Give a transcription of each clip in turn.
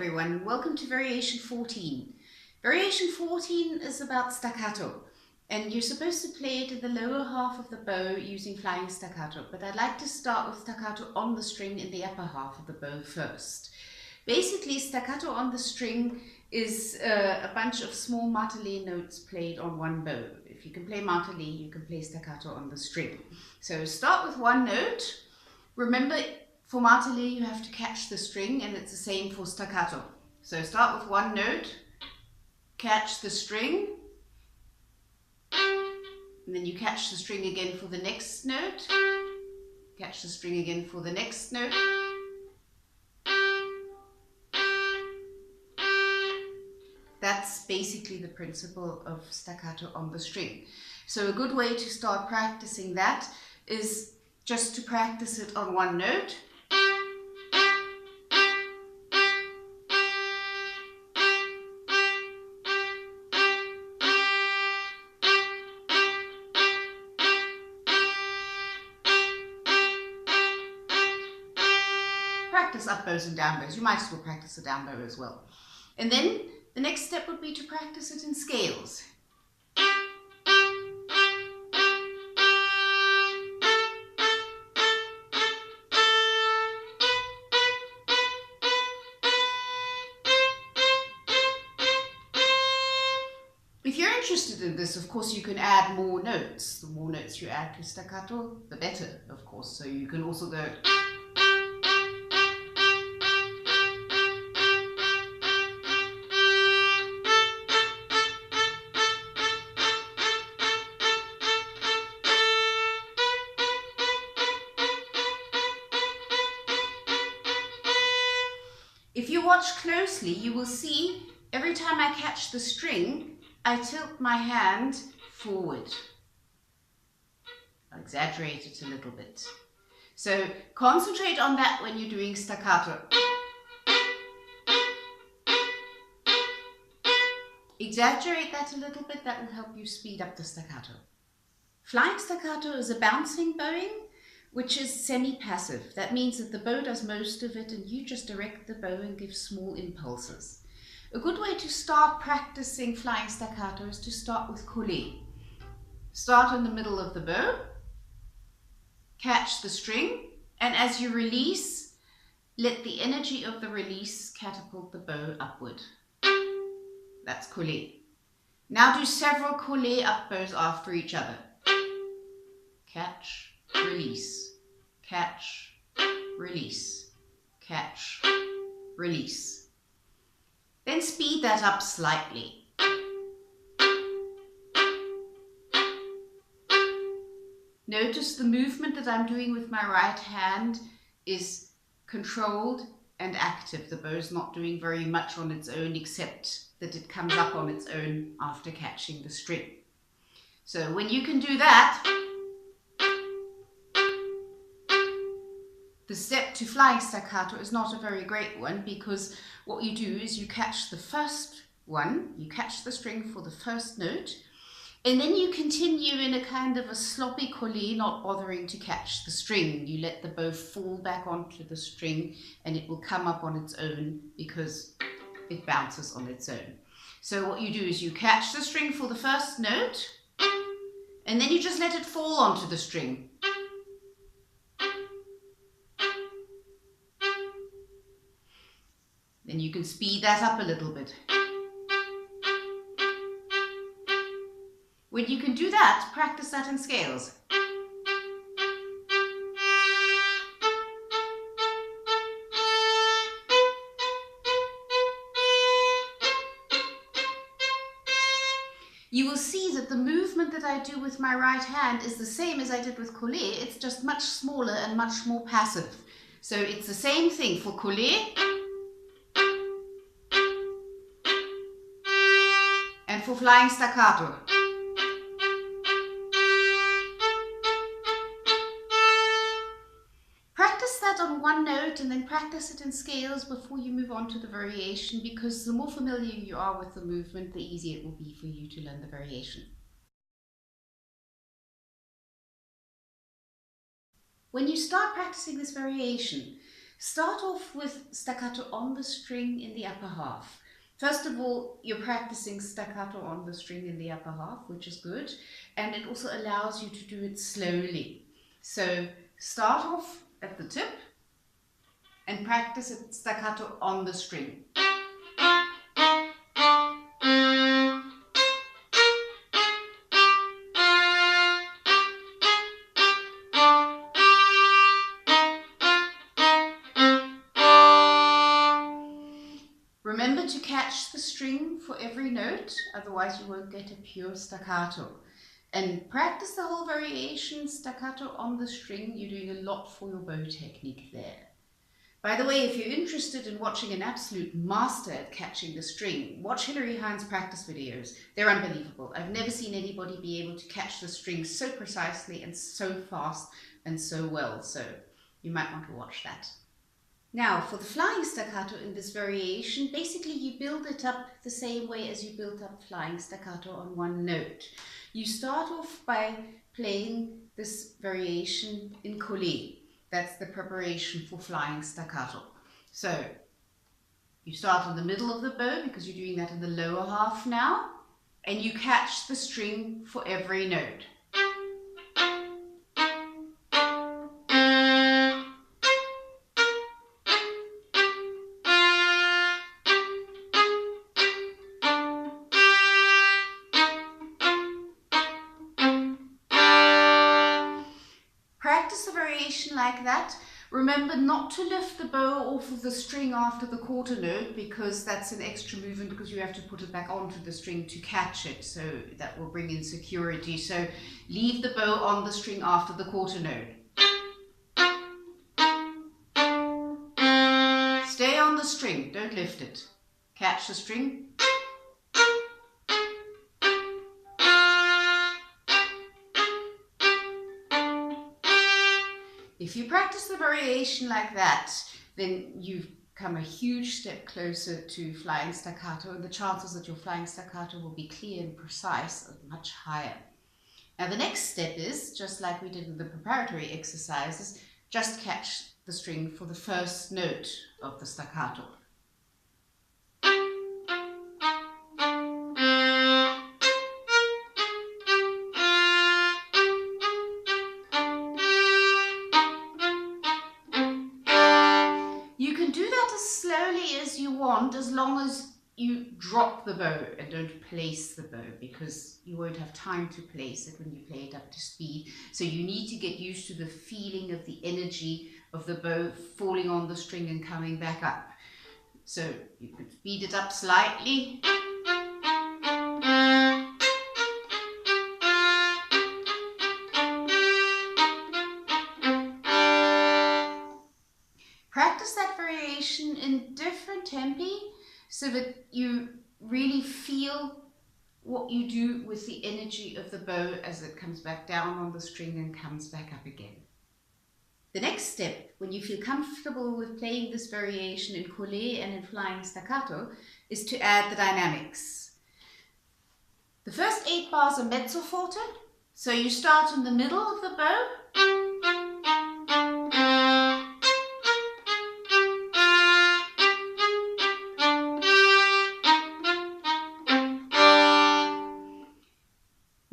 everyone, welcome to Variation 14. Variation 14 is about staccato, and you're supposed to play it in the lower half of the bow using flying staccato, but I'd like to start with staccato on the string in the upper half of the bow first. Basically, staccato on the string is a bunch of small martelé notes played on one bow. If you can play martelé, you can play staccato on the string. So start with one note. Remember, for martelé you have to catch the string, and it's the same for staccato. So start with one note, catch the string, and then you catch the string again for the next note, catch the string again for the next note. That's basically the principle of staccato on the string. So a good way to start practicing that is just to practice it on one note. Practice up bows and down bows. You might as well practice the down bow as well. And then the next step would be to practice it in scales. If you're interested in this, of course, you can add more notes. The more notes you add to staccato, the better, of course. So you can also go. If you watch closely, you will see every time I catch the string, I tilt my hand forward. I'll exaggerate it a little bit. So concentrate on that when you're doing staccato. Exaggerate that a little bit, that will help you speed up the staccato. Flying staccato is a bouncing bowing, which is semi-passive. That means that the bow does most of it and you just direct the bow and give small impulses. A good way to start practicing flying staccato is to start with collé. Start in the middle of the bow, catch the string, and as you release, let the energy of the release catapult the bow upward. That's collé. Now do several collé up bows after each other. Catch, release, catch, release, catch, release. Then speed that up slightly. Notice the movement that I'm doing with my right hand is controlled and active. The bow's not doing very much on its own, except that it comes up on its own after catching the string. So when you can do that, the step to flying staccato is not a very great one, because what you do is you catch the first one, you catch the string for the first note, and then you continue in a kind of a sloppy collé, not bothering to catch the string. You let the bow fall back onto the string and it will come up on its own because it bounces on its own. So what you do is you catch the string for the first note and then you just let it fall onto the string. Then you can speed that up a little bit. When you can do that, practice that in scales. You will see that the movement that I do with my right hand is the same as I did with collé. It's just much smaller and much more passive. So it's the same thing for collé and for flying staccato. Practice that on one note and then practice it in scales before you move on to the variation, because the more familiar you are with the movement, the easier it will be for you to learn the variation. When you start practicing this variation, Start off with staccato on the string in the upper half. First of all, you're practicing staccato on the string in the upper half, which is good, and it also allows you to do it slowly. So start off at the tip and practice it staccato on the string. Remember to catch the string for every note, otherwise you won't get a pure staccato. And practice the whole variation staccato on the string. You're doing a lot for your bow technique there. By the way, if you're interested in watching an absolute master at catching the string, watch Hilary Hines' practice videos. They're unbelievable. I've never seen anybody be able to catch the string so precisely and so fast and so well, so you might want to watch that. Now, for the flying staccato in this variation, basically you build it up the same way as you built up flying staccato on one note. You start off by playing this variation in collé. That's the preparation for flying staccato. So, you start in the middle of the bow because you're doing that in the lower half now, and you catch the string for every note. Practice a variation like that. Remember not to lift the bow off of the string after the quarter note, because that's an extra movement, because you have to put it back onto the string to catch it, so that will bring in security. So leave the bow on the string after the quarter note. Stay on the string, don't lift it. Catch the string. If you practice the variation like that, then you've come a huge step closer to flying staccato, and the chances that your flying staccato will be clear and precise are much higher. Now the next step is, just like we did in the preparatory exercises, just catch the string for the first note of the staccato. You can do that as slowly as you want, as long as you drop the bow and don't place the bow, because you won't have time to place it when you play it up to speed. So you need to get used to the feeling of the energy of the bow falling on the string and coming back up. So you could speed it up slightly. Practice that variation in different tempi so that you really feel what you do with the energy of the bow as it comes back down on the string and comes back up again. The next step, when you feel comfortable with playing this variation in collé and in flying staccato, is to add the dynamics. The first 8 bars are mezzo forte, so you start in the middle of the bow.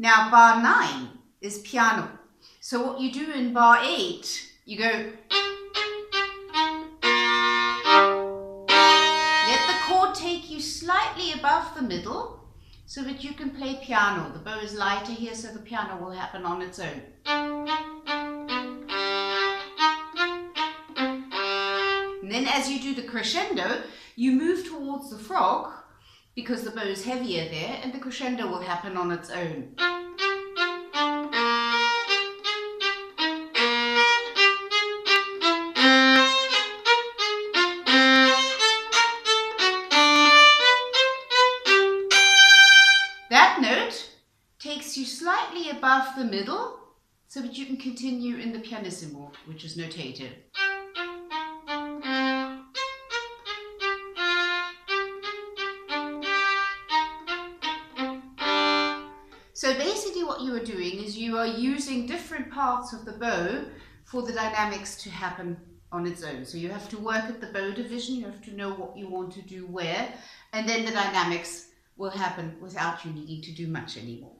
Now bar 9 is piano. So what you do in bar 8, you go. Let the chord take you slightly above the middle so that you can play piano. The bow is lighter here, so the piano will happen on its own. And then as you do the crescendo, you move towards the frog, because the bow is heavier there, and the crescendo will happen on its own. That note takes you slightly above the middle so that you can continue in the pianissimo, which is notated. So basically what you are doing is you are using different parts of the bow for the dynamics to happen on its own. So you have to work at the bow division, you have to know what you want to do where, and then the dynamics will happen without you needing to do much anymore.